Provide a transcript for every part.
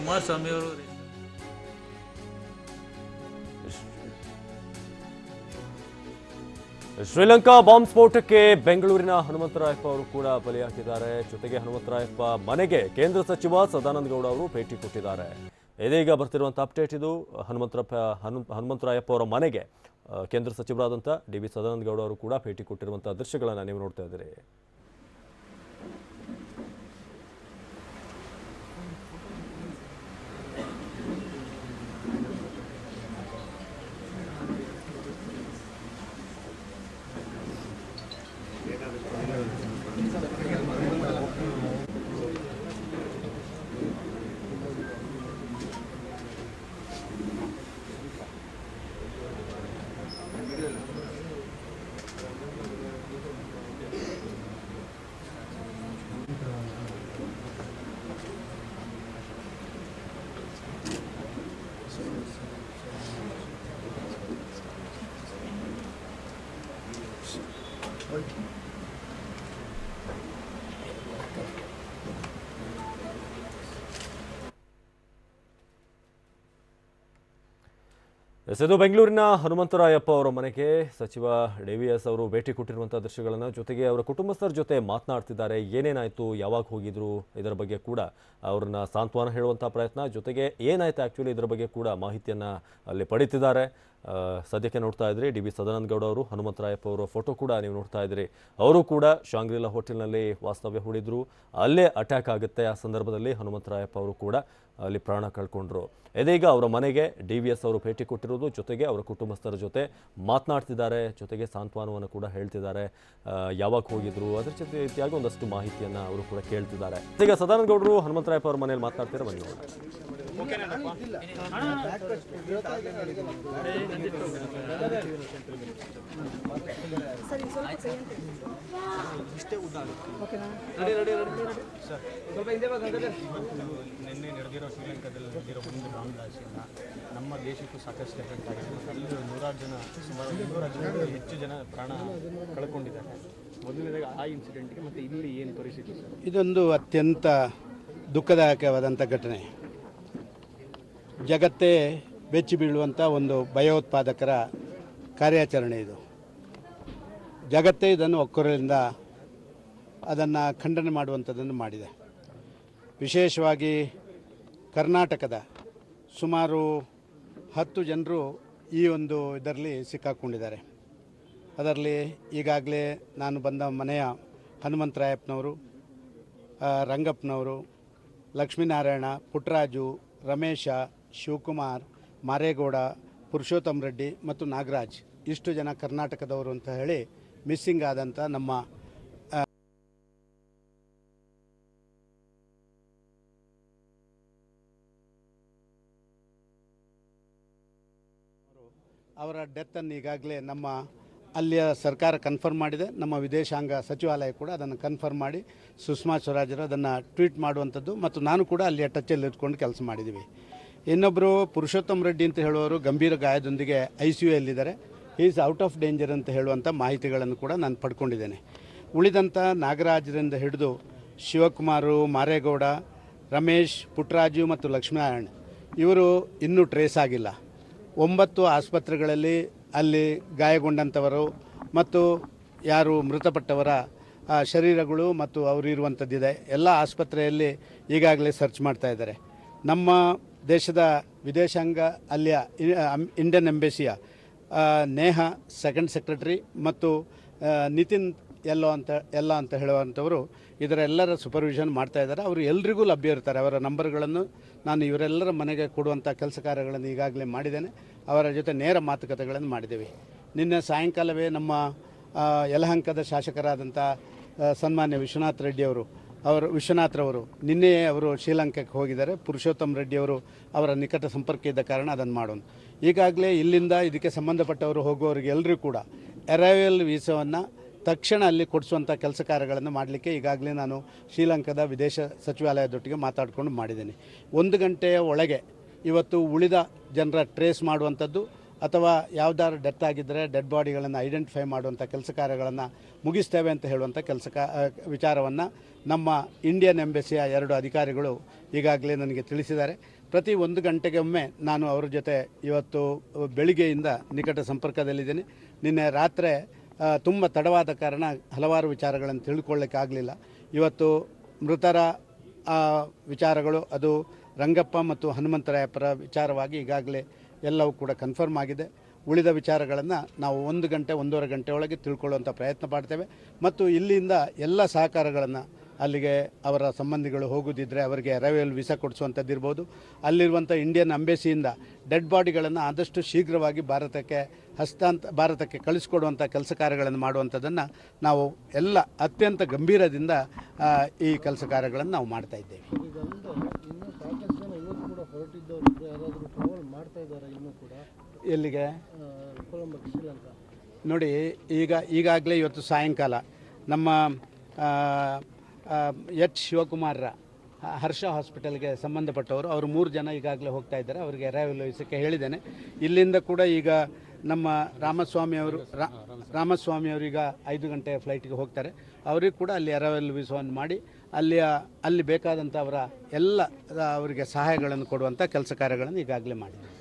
ಕುಮಾರಸ್ವಾಮಿ ಅವರು ಶ್ರೀಲಂಕಾ ಬಾಂಬ್ ಸ್ಫೋಟಕ್ಕೆ ಬೆಂಗಳೂರಿನ ಹನುಮಂತರಾಯಪ್ಪ ಅವರು ಕೂಡ ಬಲಿಯಾಗಿದ್ದಾರೆ. ಜೊತೆಗೆ ಹನುಮಂತರಾಯಪ್ಪ ಮನೆಗೆ ಕೇಂದ್ರ ಸಚಿವ ಸದಾನಂದ ಗೌಡ ಅವರು ಭೇಟಿ ಕೊಟ್ಟಿದ್ದಾರೆ. ಇದೀಗ ಬರ್ತಿರುವಂಥ ಅಪ್ಡೇಟ್ ಇದು. ಹನುಮಂತರಾಯಪ್ಪ ಅವರ ಮನೆಗೆ ಕೇಂದ್ರ ಸಚಿವರಾದಂಥ ಡಿ.ವಿ. ಸದಾನಂದ ಗೌಡ ಅವರು ಕೂಡ ಭೇಟಿ ಕೊಟ್ಟಿರುವಂಥ ದೃಶ್ಯಗಳನ್ನು ನೀವು ನೋಡ್ತಾ ಇದ್ದೀರಿ. ಇದು ಬೆಂಗಳೂರಿನ ಹನುಮಂತರಾಯಪ್ಪ ಅವರ ಮನೆಗೆ ಸಚಿವ ಡಿ.ವಿ.ಎಸ್ ಅವರು ಭೇಟಿ ಕೊಟ್ಟಿರುವಂಥ ದೃಶ್ಯಗಳನ್ನು, ಜೊತೆಗೆ ಅವರ ಕುಟುಂಬಸ್ಥರ ಜೊತೆ ಮಾತನಾಡ್ತಿದ್ದಾರೆ. ಏನೇನಾಯಿತು, ಯಾವಾಗ ಹೋಗಿದ್ರು, ಇದರ ಬಗ್ಗೆ ಕೂಡ ಅವ್ರನ್ನ ಸಾಂತ್ವನ ಹೇಳುವಂಥ ಪ್ರಯತ್ನ, ಜೊತೆಗೆ ಏನಾಯ್ತು ಆ್ಯಕ್ಚುಲಿ ಇದರ ಬಗ್ಗೆ ಕೂಡ ಮಾಹಿತಿಯನ್ನು ಅಲ್ಲಿ ಪಡೀತಿದ್ದಾರೆ. ಸದ್ಯಕ್ಕೆ ನೋಡ್ತಾ ಇದ್ರಿ ಡಿ.ವಿ. ಸದಾನಂದ ಗೌಡ ಅವರು, ಹನುಮಂತರಾಯಪ್ಪ ಅವರ ಫೋಟೋ ಕೂಡ ನೀವು ನೋಡ್ತಾ ಇದ್ರಿ. ಅವರು ಕೂಡ ಶಾಂಗ್ರಿಲಾ ಹೋಟೆಲ್ನಲ್ಲಿ ವಾಸ್ತವ್ಯ ಹೂಡಿದ್ರು. ಅಲ್ಲೇ ಅಟ್ಯಾಕ್ ಆಗುತ್ತೆ. ಆ ಸಂದರ್ಭದಲ್ಲಿ ಹನುಮಂತರಾಯಪ್ಪ ಅವರು ಕೂಡ ಅಲ್ಲಿ ಪ್ರಾಣ ಕಳ್ಕೊಂಡ್ರು. ಇದೀಗ ಅವರ ಮನೆಗೆ ಡಿ.ವಿ.ಎಸ್ ಅವರು ಭೇಟಿ ಕೊಟ್ಟಿರೋದು, ಜೊತೆಗೆ ಅವರ ಕುಟುಂಬಸ್ಥರ ಜೊತೆ ಮಾತನಾಡ್ತಿದ್ದಾರೆ, ಜೊತೆಗೆ ಸಾಂತ್ವನವನ್ನು ಕೂಡ ಹೇಳ್ತಿದ್ದಾರೆ. ಯಾವಾಗ ಹೋಗಿದ್ರು ಅದರ ಜೊತೆ ರೀತಿಯಾಗಿ ಒಂದಷ್ಟು ಮಾಹಿತಿಯನ್ನು ಅವರು ಕೂಡ ಕೇಳ್ತಿದ್ದಾರೆ. ಈಗ ಸದಾನಂದ ಗೌಡರು ಹನುಮಂತರಾಯಪ್ಪ ಅವರ ಮನೇಲಿ ಮಾತನಾಡ್ತಾರೆ, ಬನ್ನಿ ನೋಡೋಣ. ನಿನ್ನೆ ನಡೆದಿರೋ ಶ್ರೀಲಂಕಾದಲ್ಲಿ ನಡೆದಿರೋ ಒಂದು ಬಾಂಬ್ ಬ್ಲಾಸ್ಟಿಂದ ನಮ್ಮ ದೇಶಕ್ಕೂ ಸಾಕಷ್ಟು ಎಫೆಕ್ಟ್ ಆಗಿದೆ. ಅಲ್ಲಿ ಸುಮಾರು 200 ಜನರು ಹೆಚ್ಚು ಜನ ಪ್ರಾಣ ಕಳ್ಕೊಂಡಿದ್ದಾರೆ. ಮೊದಲನೇದಾಗಿ ಆ ಇನ್ಸಿಡೆಂಟ್ಗೆ ಮತ್ತು ಇಲ್ಲಿ ಏನು ಪರಿಸ್ಥಿತಿ ಸರ್? ಇದೊಂದು ಅತ್ಯಂತ ದುಃಖದಾಯಕವಾದಂಥ ಘಟನೆ. ಜಗತ್ತೇ ಬೆಚ್ಚಿ ಬೀಳುವಂಥ ಒಂದು ಭಯೋತ್ಪಾದಕರ ಕಾರ್ಯಾಚರಣೆ ಇದು. ಜಗತ್ತೇ ಇದನ್ನು ಒಕ್ಕೊರಲಿಂದ ಅದನ್ನು ಖಂಡನೆ ಮಾಡುವಂಥದ್ದನ್ನು ಮಾಡಿದೆ. ವಿಶೇಷವಾಗಿ ಕರ್ನಾಟಕದ ಸುಮಾರು 10 ಜನರು ಈ ಒಂದು ಇದರಲ್ಲಿ ಸಿಕ್ಕಾಕ್ಕೊಂಡಿದ್ದಾರೆ. ಅದರಲ್ಲಿ ಈಗಾಗಲೇ ನಾನು ಬಂದ ಮನೆಯ ಹನುಮಂತರಾಯಪ್ಪನವರು, ರಂಗಪ್ಪನವರು, ಲಕ್ಷ್ಮೀನಾರಾಯಣ, ಪುಟ್ಟರಾಜು, ರಮೇಶ, ಶಿವಕುಮಾರ್, ಮಾರೇಗೌಡ, ಪುರುಷೋತ್ತಮ ರೆಡ್ಡಿ ಮತ್ತು ನಾಗರಾಜ್, ಇಷ್ಟು ಜನ ಕರ್ನಾಟಕದವರು ಅಂತ ಹೇಳಿ ಮಿಸ್ಸಿಂಗ್ ಆದಂಥ ನಮ್ಮ ಅವರ ಡೆತ್ತನ್ನು ಈಗಾಗಲೇ ನಮ್ಮ ಅಲ್ಲಿಯ ಸರ್ಕಾರ ಕನ್ಫರ್ಮ್ ಮಾಡಿದೆ. ನಮ್ಮ ವಿದೇಶಾಂಗ ಸಚಿವಾಲಯ ಕೂಡ ಅದನ್ನು ಕನ್ಫರ್ಮ್ ಮಾಡಿ ಸುಷ್ಮಾ ಸ್ವರಾಜರು ಅದನ್ನು ಟ್ವೀಟ್ ಮಾಡುವಂಥದ್ದು, ಮತ್ತು ನಾನು ಕೂಡ ಅಲ್ಲಿಯ ಟಚ್ಚಲ್ಲಿ ಇಟ್ಕೊಂಡು ಕೆಲಸ ಮಾಡಿದ್ದೀವಿ. ಇನ್ನೊಬ್ಬರು ಪುರುಷೋತ್ತಮ ರೆಡ್ಡಿ ಅಂತ ಹೇಳುವವರು ಗಂಭೀರ ಗಾಯದೊಂದಿಗೆ ICU-ಯಲ್ಲಿದ್ದಾರೆ. ಈಸ್ ಔಟ್ ಆಫ್ ಡೇಂಜರ್ ಅಂತ ಹೇಳುವಂಥ ಮಾಹಿತಿಗಳನ್ನು ಕೂಡ ನಾನು ಪಡ್ಕೊಂಡಿದ್ದೇನೆ. ಉಳಿದಂಥ ನಾಗರಾಜರಿಂದ ಹಿಡಿದು ಶಿವಕುಮಾರು, ಮಾರೇಗೌಡ, ರಮೇಶ್, ಪುಟ್ಟರಾಜು ಮತ್ತು ಲಕ್ಷ್ಮೀನಾರಾಯಣ್ ಇವರು ಇನ್ನೂ ಟ್ರೇಸ್ ಆಗಿಲ್ಲ. 9 ಆಸ್ಪತ್ರೆಗಳಲ್ಲಿ ಅಲ್ಲಿ ಗಾಯಗೊಂಡಂಥವರು ಮತ್ತು ಯಾರು ಮೃತಪಟ್ಟವರ ಶರೀರಗಳು ಮತ್ತು ಅವರು ಇರುವಂಥದ್ದಿದೆ. ಎಲ್ಲ ಆಸ್ಪತ್ರೆಯಲ್ಲಿ ಈಗಾಗಲೇ ಸರ್ಚ್ ಮಾಡ್ತಾ ಇದ್ದಾರೆ. ನಮ್ಮ ದೇಶದ ವಿದೇಶಾಂಗ ಅಲ್ಲಿಯ ಇಂಡಿಯನ್ ಎಂಬೆಸಿಯ ನೇಹ ಸೆಕೆಂಡ್ ಸೆಕ್ರೆಟರಿ ಮತ್ತು ನಿತಿನ್ ಎಲ್ಲ ಅಂತ ಹೇಳುವಂಥವರು ಇದರೆಲ್ಲರ ಸೂಪರ್ವಿಷನ್ ಮಾಡ್ತಾ ಇದ್ದಾರೆ. ಅವರು ಎಲ್ರಿಗೂ ಲಭ್ಯ ಇರ್ತಾರೆ. ಅವರ ನಂಬರ್ಗಳನ್ನು ನಾನು ಇವರೆಲ್ಲರ ಮನೆಗೆ ಕೊಡುವಂಥ ಕೆಲಸ ಕಾರ್ಯಗಳನ್ನು ಈಗಾಗಲೇ ಮಾಡಿದ್ದೇನೆ. ಅವರ ಜೊತೆ ನೇರ ಮಾತುಕತೆಗಳನ್ನು ಮಾಡಿದ್ದೇವೆ. ನಿನ್ನೆ ಸಾಯಂಕಾಲವೇ ನಮ್ಮ ಯಲಹಂಕದ ಶಾಸಕರಾದಂಥ ಸನ್ಮಾನ್ಯ ವಿಶ್ವನಾಥ್ರವರು ನಿನ್ನೆಯೇ ಅವರು ಶ್ರೀಲಂಕಾಕ್ಕೆ ಹೋಗಿದ್ದಾರೆ. ಪುರುಷೋತ್ತಮ ರೆಡ್ಡಿಯವರು ಅವರ ನಿಕಟ ಸಂಪರ್ಕ ಇದ್ದ ಕಾರಣ ಅದನ್ನು ಮಾಡೋಣ. ಈಗಾಗಲೇ ಇಲ್ಲಿಂದ ಇದಕ್ಕೆ ಸಂಬಂಧಪಟ್ಟವರು ಹೋಗುವವರಿಗೆ ಎಲ್ಲರೂ ಕೂಡ ಅರೈವಲ್ ವೀಸಾವನ್ನು ತಕ್ಷಣ ಅಲ್ಲಿ ಕೊಡಿಸುವಂಥ ಕೆಲಸ ಕಾರ್ಯಗಳನ್ನು ಮಾಡಲಿಕ್ಕೆ ಈಗಾಗಲೇ ನಾನು ಶ್ರೀಲಂಕಾದ ವಿದೇಶ ಸಚಿವಾಲಯದೊಟ್ಟಿಗೆ ಮಾತಾಡಿಕೊಂಡು ಮಾಡಿದ್ದೇನೆ. 1 ಗಂಟೆಯ ಒಳಗೆ ಇವತ್ತು ಉಳಿದ ಜನರ ಟ್ರೇಸ್ ಮಾಡುವಂಥದ್ದು ಅಥವಾ ಯಾವುದಾದ್ರು ಡೆತ್ ಆಗಿದ್ದರೆ ಡೆಡ್ ಬಾಡಿಗಳನ್ನು ಐಡೆಂಟಿಫೈ ಮಾಡುವಂಥ ಕೆಲಸ ಕಾರ್ಯಗಳನ್ನು ಮುಗಿಸ್ತೇವೆ ಅಂತ ಹೇಳುವಂಥ ವಿಚಾರವನ್ನು ನಮ್ಮ ಇಂಡಿಯನ್ ಎಂಬಸಿಯ 2 ಅಧಿಕಾರಿಗಳು ಈಗಾಗಲೇ ನನಗೆ ತಿಳಿಸಿದ್ದಾರೆ. ಪ್ರತಿ 1 ಗಂಟೆಗೆ ಒಮ್ಮೆ ನಾನು ಅವರ ಜೊತೆ ಇವತ್ತು ಬೆಳಿಗ್ಗೆಯಿಂದ ನಿಕಟ ಸಂಪರ್ಕದಲ್ಲಿದ್ದೇನೆ. ನಿನ್ನೆ ರಾತ್ರಿ ತುಂಬ ತಡವಾದ ಕಾರಣ ಹಲವಾರು ವಿಚಾರಗಳನ್ನು ತಿಳ್ಕೊಳ್ಳೋಕ್ಕಾಗಲಿಲ್ಲ. ಇವತ್ತು ಮೃತರ ವಿಚಾರಗಳು ಅದು ರಂಗಪ್ಪ ಮತ್ತು ಹನುಮಂತರಾಯಪ್ಪರ ವಿಚಾರವಾಗಿ ಈಗಾಗಲೇ ಎಲ್ಲವೂ ಕೂಡ ಕನ್ಫರ್ಮ್ ಆಗಿದೆ. ಉಳಿದ ವಿಚಾರಗಳನ್ನು ನಾವು 1 ಗಂಟೆ 1.5 ಗಂಟೆ ಒಳಗೆ ತಿಳ್ಕೊಳ್ಳುವಂಥ ಪ್ರಯತ್ನ ಮಾಡ್ತೇವೆ. ಮತ್ತು ಇಲ್ಲಿಂದ ಎಲ್ಲ ಸಹಕಾರಗಳನ್ನು ಅಲ್ಲಿಗೆ ಅವರ ಸಂಬಂಧಿಗಳು ಹೋಗೋದಿದ್ದರೆ ಅವರಿಗೆ ಅರೈವಲ್ ವೀಸಾ ಕೊಡಿಸುವಂಥದ್ದು ಇರ್ಬೋದು. ಅಲ್ಲಿರುವಂಥ ಇಂಡಿಯನ್ ಎಂಬಸಿಯಿಂದ ಡೆಡ್ ಬಾಡಿಗಳನ್ನು ಆದಷ್ಟು ಶೀಘ್ರವಾಗಿ ಭಾರತಕ್ಕೆ ಕಳಿಸ್ಕೊಡುವಂಥ ಕೆಲಸ ಕಾರ್ಯಗಳನ್ನು ಮಾಡುವಂಥದ್ದನ್ನು ನಾವು ಎಲ್ಲ ಅತ್ಯಂತ ಗಂಭೀರದಿಂದ ಈ ಕೆಲಸ ಕಾರ್ಯಗಳನ್ನು ನಾವು ಮಾಡ್ತಾ ಇದ್ದೇವೆ. ಎಲ್ಲಿಗೆ ನೋಡಿ, ಈಗಾಗಲೇ ಇವತ್ತು ಸಾಯಂಕಾಲ ನಮ್ಮ ಎಚ್ ಶಿವಕುಮಾರ್ರ ಹರ್ಷ ಹಾಸ್ಪಿಟಲ್ಗೆ ಸಂಬಂಧಪಟ್ಟವರು ಅವರು 3 ಜನ ಈಗಾಗಲೇ ಹೋಗ್ತಾ ಇದ್ದಾರೆ. ಅವರಿಗೆ ಅರೈವಲ್ ವೀಸಕ್ಕೆ ಹೇಳಿದ್ದೇನೆ. ಇಲ್ಲಿಂದ ಕೂಡ ಈಗ ನಮ್ಮ ರಾಮಸ್ವಾಮಿಯವರು ಈಗ 5 ಗಂಟೆ ಫ್ಲೈಟ್ಗೆ ಹೋಗ್ತಾರೆ. ಅವರಿಗೆ ಕೂಡ ಅಲ್ಲಿ ಅರೈವಲ್ ವೀಸವನ್ನು ಮಾಡಿ ಅಲ್ಲಿ ಬೇಕಾದಂಥ ಅವರ ಎಲ್ಲ ಅವರಿಗೆ ಸಹಾಯಗಳನ್ನು ಕೊಡುವಂಥ ಕೆಲಸ ಕಾರ್ಯಗಳನ್ನು ಈಗಾಗಲೇ ಮಾಡಿದ್ದಾರೆ.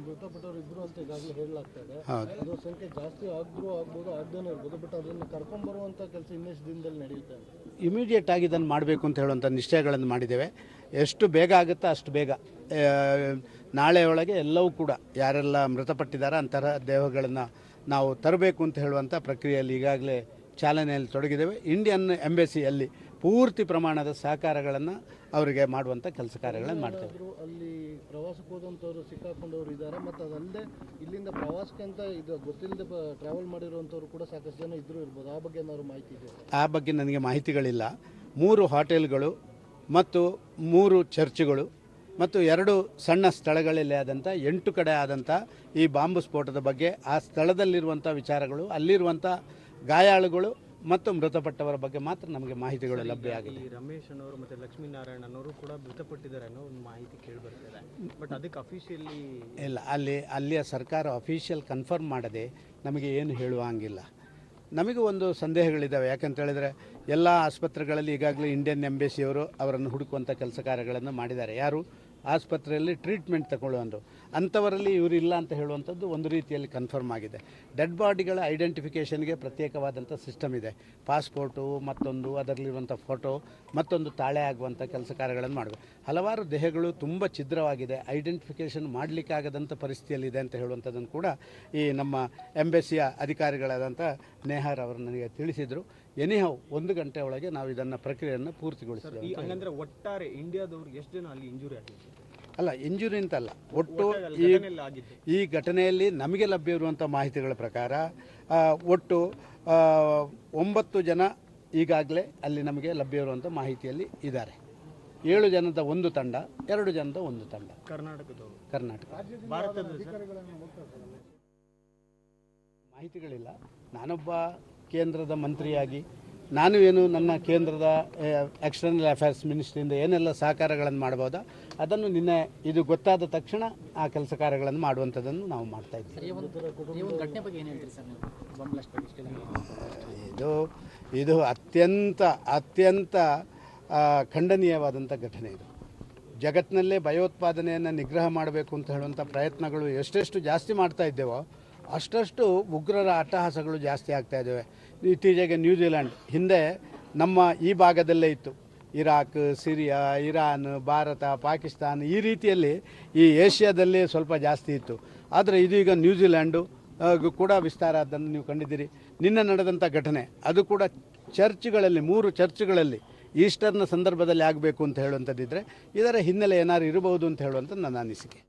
ಮೃತಪಟ್ಟವರು ಇಬ್ಬರು ಅಂತ ಈಗಾಗಲೇ ಹೇಳಲಾಗ್ತಾ ಇದೆ. ಅದು ಸಂಖ್ಯೆ ಜಾಸ್ತಿ ಆಗ್ಬೋದು ಆಗದೇನೂ ಇರ್ಬೋದು. ಬಟ್ ಅದನ್ನು ಕರ್ಕೊಂಡ್ಬರುವಂಥ ಕೆಲಸ ಇನ್ನೆಷ್ಟು ದಿನದಲ್ಲಿ ನಡೆಯುತ್ತೆ? ಇಮಿಡಿಯೇಟ್ ಆಗಿ ಇದನ್ನು ಮಾಡಬೇಕು ಅಂತ ಹೇಳುವಂಥ ನಿಶ್ಚಯಗಳನ್ನು ಮಾಡಿದ್ದೇವೆ. ಎಷ್ಟು ಬೇಗ ಆಗುತ್ತೋ ಅಷ್ಟು ಬೇಗ ನಾಳೆ ಒಳಗೆ ಎಲ್ಲವೂ ಕೂಡ ಯಾರೆಲ್ಲ ಮೃತಪಟ್ಟಿದ್ದಾರೆ ಅಂತಹ ದೇಹಗಳನ್ನು ನಾವು ತರಬೇಕು ಅಂತ ಹೇಳುವಂಥ ಪ್ರಕ್ರಿಯೆಯಲ್ಲಿ ಈಗಾಗಲೇ ಚಾಲನೆಯಲ್ಲಿ ತೊಡಗಿದ್ದೇವೆ. ಇಂಡಿಯನ್ ಎಂಬಸಿಯಲ್ಲಿ ಪೂರ್ತಿ ಪ್ರಮಾಣದ ಸಹಕಾರಗಳನ್ನು ಅವರಿಗೆ ಮಾಡುವಂಥ ಕೆಲಸ ಕಾರ್ಯಗಳನ್ನು ಮಾಡ್ತೇವೆ. ಅಲ್ಲಿ ಪ್ರವಾಸಕ್ಕೆ ಹೋದಂಥವ್ರು ಸಿಕ್ಕಾಕೊಂಡವ್ರು ಇದ್ದಾರೆ. ಮತ್ತು ಅದಲ್ಲದೆ ಇಲ್ಲಿಂದ ಪ್ರವಾಸಕ್ಕೆ ಅಂತ ಇದು ಗೊತ್ತಿಲ್ಲದೆ ಟ್ರಾವೆಲ್ ಮಾಡಿರುವಂಥವ್ರು ಕೂಡ ಸಾಕಷ್ಟು ಜನ ಇದ್ರೂ ಇರ್ಬೋದು. ಆ ಬಗ್ಗೆ ಏನಾದ್ರು ಮಾಹಿತಿ ಇದೆ? ಆ ಬಗ್ಗೆ ನನಗೆ ಮಾಹಿತಿಗಳಿಲ್ಲ. 3 ಹೋಟೆಲ್ಗಳು ಮತ್ತು 3 ಚರ್ಚ್ಗಳು ಮತ್ತು 2 ಸಣ್ಣ ಸ್ಥಳಗಳಲ್ಲಿ ಆದಂಥ 8 ಕಡೆ ಆದಂಥ ಈ ಬಾಂಬು ಸ್ಫೋಟದ ಬಗ್ಗೆ ಆ ಸ್ಥಳದಲ್ಲಿರುವಂಥ ವಿಚಾರಗಳು, ಅಲ್ಲಿರುವಂಥ ಗಾಯಾಳುಗಳು ಮತ್ತು ಮೃತಪಟ್ಟವರ ಬಗ್ಗೆ ಮಾತ್ರ ನಮಗೆ ಮಾಹಿತಿಗಳು ಲಭ್ಯ ಆಗಿದೆ. ರಮೇಶ್ ಅನ್ನೋರು ಮತ್ತು ಲಕ್ಷ್ಮೀನಾರಾಯಣ ಅನ್ನೋರು ಕೂಡ ಮೃತಪಟ್ಟಿದ್ದಾರೆ ಅನ್ನೋ ಒಂದು ಮಾಹಿತಿ ಕೇಳಿಬರ್ತಿದೆ. ಬಟ್ ಅದಕ್ಕೆ ಅಫಿಷಿಯಲಿ ಇಲ್ಲ, ಅಲ್ಲಿಯ ಸರ್ಕಾರ ಅಫಿಷಿಯಲ್ ಕನ್ಫರ್ಮ್ ಮಾಡದೆ ನಮಗೆ ಏನು ಹೇಳುವಂಗಿಲ್ಲ. ನಮಗೂ ಒಂದು ಸಂದೇಹಗಳಿದ್ದಾವೆ. ಯಾಕಂತ ಹೇಳಿದರೆ ಎಲ್ಲ ಆಸ್ಪತ್ರೆಗಳಲ್ಲಿ ಈಗಾಗಲೇ ಇಂಡಿಯನ್ ಎಂಬಸಿಯವರು ಅವರನ್ನು ಹುಡುಕುವಂಥ ಕೆಲಸ ಕಾರ್ಯಗಳನ್ನು ಮಾಡಿದ್ದಾರೆ. ಯಾರು ಆಸ್ಪತ್ರೆಯಲ್ಲಿ ಟ್ರೀಟ್ಮೆಂಟ್ ತಗೊಳ್ಳುವಂಥದ್ದು ಅಂಥವರಲ್ಲಿ ಇವರಿಲ್ಲ ಅಂತ ಹೇಳುವಂಥದ್ದು ಒಂದು ರೀತಿಯಲ್ಲಿ ಕನ್ಫರ್ಮ್ ಆಗಿದೆ. ಡೆಡ್ ಬಾಡಿಗಳ ಐಡೆಂಟಿಫಿಕೇಷನ್ಗೆ ಪ್ರತ್ಯೇಕವಾದಂಥ ಸಿಸ್ಟಮ್ ಇದೆ. ಪಾಸ್ಪೋರ್ಟು ಮತ್ತೊಂದು ಅದರಲ್ಲಿರುವಂಥ ಫೋಟೋ ಮತ್ತೊಂದು ತಾಳೆ ಆಗುವಂಥ ಕೆಲಸ ಕಾರ್ಯಗಳನ್ನು ಮಾಡಬೇಕು. ಹಲವಾರು ದೇಹಗಳು ತುಂಬ ಛಿದ್ರವಾಗಿದೆ, ಐಡೆಂಟಿಫಿಕೇಷನ್ ಮಾಡಲಿಕ್ಕಾಗದಂಥ ಪರಿಸ್ಥಿತಿಯಲ್ಲಿದೆ ಅಂತ ಹೇಳುವಂಥದ್ದನ್ನು ಕೂಡ ಈ ನಮ್ಮ ಎಂಬಸಿಯ ಅಧಿಕಾರಿಗಳಾದಂಥ ನೇಹಾರ್ ಅವರು ನನಗೆ ತಿಳಿಸಿದರು. ಎನಿಹೌ 1 ಗಂಟೆ ಒಳಗೆ ನಾವು ಇದನ್ನು ಪ್ರಕ್ರಿಯೆಯನ್ನು ಪೂರ್ತಿಗೊಳಿಸ್ತೀವಿ. ಹಂಗಂದ್ರೆ ಒಟ್ಟಾರೆ ಇಂಡಿಯಾದವ್ರು ಎಷ್ಟು ಜನ ಅಲ್ಲಿ ಇಂಜುರಿ ಆಗಿದೆ? ಅಲ್ಲ, ಇಂಜುರಿ ಅಂತಲ್ಲ, ಒಟ್ಟು ಈ ಘಟನೆಯಲ್ಲಿ ನಮಗೆ ಲಭ್ಯ ಇರುವಂಥ ಮಾಹಿತಿಗಳ ಪ್ರಕಾರ ಒಟ್ಟು 9 ಜನ ಈಗಾಗಲೇ ಅಲ್ಲಿ ನಮಗೆ ಲಭ್ಯ ಇರುವಂಥ ಮಾಹಿತಿಯಲ್ಲಿ ಇದ್ದಾರೆ. 7 ಜನದ ಒಂದು ತಂಡ, 2 ಜನದ ಒಂದು ತಂಡ ಕರ್ನಾಟಕ. ಮಾಹಿತಿಗಳಿಲ್ಲ. ನಾನೊಬ್ಬ ಕೇಂದ್ರದ ಮಂತ್ರಿಯಾಗಿ ನನ್ನ ಕೇಂದ್ರದ ಎಕ್ಸ್ಟರ್ನಲ್ ಅಫೇರ್ಸ್ ಮಿನಿಸ್ಟ್ರಿಯಿಂದ ಏನೆಲ್ಲ ಸಹಕಾರಗಳನ್ನು ಮಾಡ್ಬೋದೋ ಅದನ್ನು ನಿನ್ನೆ ಇದು ಗೊತ್ತಾದ ತಕ್ಷಣ ಆ ಕೆಲಸ ಕಾರ್ಯಗಳನ್ನು ಮಾಡುವಂಥದ್ದನ್ನು ನಾವು ಮಾಡ್ತಾ ಇದ್ದೀವಿ. ಇದು ಅತ್ಯಂತ ಖಂಡನೀಯವಾದಂಥ ಘಟನೆ. ಇದು ಜಗತ್ತಿನಲ್ಲೇ ಭಯೋತ್ಪಾದನೆಯನ್ನು ನಿಗ್ರಹ ಮಾಡಬೇಕು ಅಂತ ಹೇಳುವಂಥ ಪ್ರಯತ್ನಗಳು ಎಷ್ಟೆಷ್ಟು ಜಾಸ್ತಿ ಮಾಡ್ತಾ ಇದ್ದೇವೋ ಅಷ್ಟಷ್ಟು ಉಗ್ರರ ಅಟ್ಟಹಾಸಗಳು ಜಾಸ್ತಿ ಆಗ್ತಾ ಇದ್ದಾವೆ. ಇತ್ತೀಚೆಗೆ ನ್ಯೂಜಿಲೆಂಡ್ ಹಿಂದೆ ನಮ್ಮ ಈ ಭಾಗದಲ್ಲೇ ಇತ್ತು. Iraq, Syria, Iran, Bharat, Pakistan ಈ ರೀತಿಯಲ್ಲಿ ಈ ಏಷ್ಯಾದಲ್ಲಿ ಸ್ವಲ್ಪ ಜಾಸ್ತಿ ಇತ್ತು. ಆದರೆ ಇದು ಈಗ ನ್ಯೂಜಿಲೆಂಡು ಕೂಡ ವಿಸ್ತಾರ ಅದನ್ನು ನೀವು ಕಂಡಿದ್ದೀರಿ. ನಿನ್ನೆ ನಡೆದಂಥ ಘಟನೆ ಅದು ಕೂಡ ಚರ್ಚ್ಗಳಲ್ಲಿ 3 ಚರ್ಚ್ಗಳಲ್ಲಿ ಈಸ್ಟರ್ನ ಸಂದರ್ಭದಲ್ಲಿ ಆಗಬೇಕು ಅಂತ ಹೇಳುವಂಥದ್ದಿದ್ದರೆ ಇದರ ಹಿನ್ನೆಲೆ ಏನಾದ್ರು ಇರಬಹುದು ಅಂತ ಹೇಳುವಂಥದ್ದು ನನ್ನ ಅನಿಸಿಕೆ.